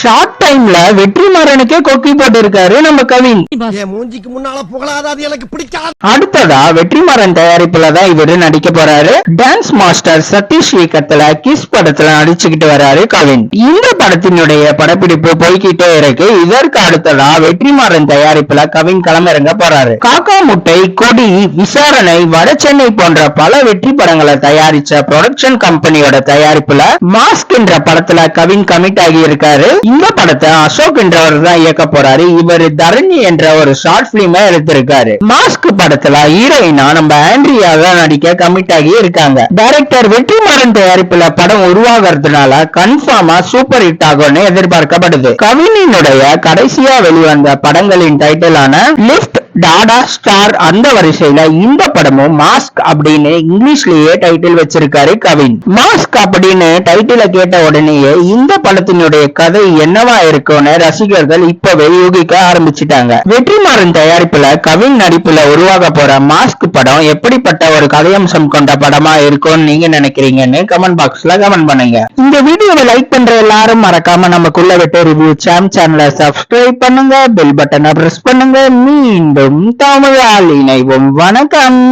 Short டைம்ல வெற்றிமாறனுக்கே கொக்கி போட்டு இருக்காரு நம்ம கவின். மூஞ்சிக்கு முன்னால புகழாத எனக்கு பிடிக்காது. அடுத்ததா வெற்றிமாறன் தயாரிப்புல தான் இவரு நடிக்க போறாரு. டான்ஸ் மாஸ்டர் சதீஷ் இயக்கத்துல கிஸ் படத்துல நடிச்சுக்கிட்டு வராரு கவின். இந்த படத்தினுடைய படப்பிடிப்பு போய்கிட்டே இருக்கு. இதற்கு அடுத்ததா வெற்றிமாறன் தயாரிப்புல கவின் களமிறங்க போறாரு. காக்கா முட்டை, கொடி, விசாரணை, வடசென்னை போன்ற பல வெற்றி படங்களை தயாரிச்ச ப்ரொடக்ஷன் கம்பெனியோட தயாரிப்புல மாஸ்க் என்ற படத்துல கவின் கமிட் ஆகி இருக்காரு. இந்த படத்தை அசோக் என்றவர் தான் இயக்க போறாரு. இவர் தரணி என்ற ஒரு ஷார்ட் பிலிம் எடுத்திருக்காரு. மாஸ்க் படத்துல ஹீரோயினா நம்ம ஆண்ட்ரியா தான் நடிக்க கமிட் ஆகி இருக்காங்க. டைரக்டர் வெற்றிமாறன் தயாரிப்புல படம் உருவாகிறதுனால கன்ஃபார்மா சூப்பர் ஹிட் ஆகும்னு எதிர்பார்க்கப்படுது. கவினினுடைய கடைசியா வெளிவந்த படங்களின் டைட்டிலான லிஃப்ட், டாடா, ஸ்டார் அந்த வரிசையில இந்த படமும் மாஸ்க் அப்படின்னு இங்கிலீஷ்லயே டைட்டில் வச்சிருக்காரு கவின். மாஸ்க் அப்படின்னு டைட்டில கேட்ட உடனேயே இந்த படத்தினுடைய கதை என்னவா இருக்கும்னு ரசிகர்கள் இப்பவே யூகிக்க ஆரம்பிச்சுட்டாங்க. வெற்றிமாறன் தயாரிப்புல கவின் நடிப்புல உருவாக போற மாஸ்க் படம் எப்படிப்பட்ட ஒரு கதையம்சம் கொண்ட படமா இருக்கும்னு நீங்க நினைக்கிறீங்கன்னு கமெண்ட் பாக்ஸ்ல கமெண்ட் பண்ணுங்க. இந்த வீடியோவை லைக் பண்ற எல்லாரும் மறக்காம நமக்குள்ள வெட்ட ரிவ்யூ சேனலை சப்ஸ்கிரைப் பண்ணுங்க, பெல் பட்டனை பிரஸ் பண்ணுங்க. மீண்டும் தமிழால் இணைவோம். வணக்கம்.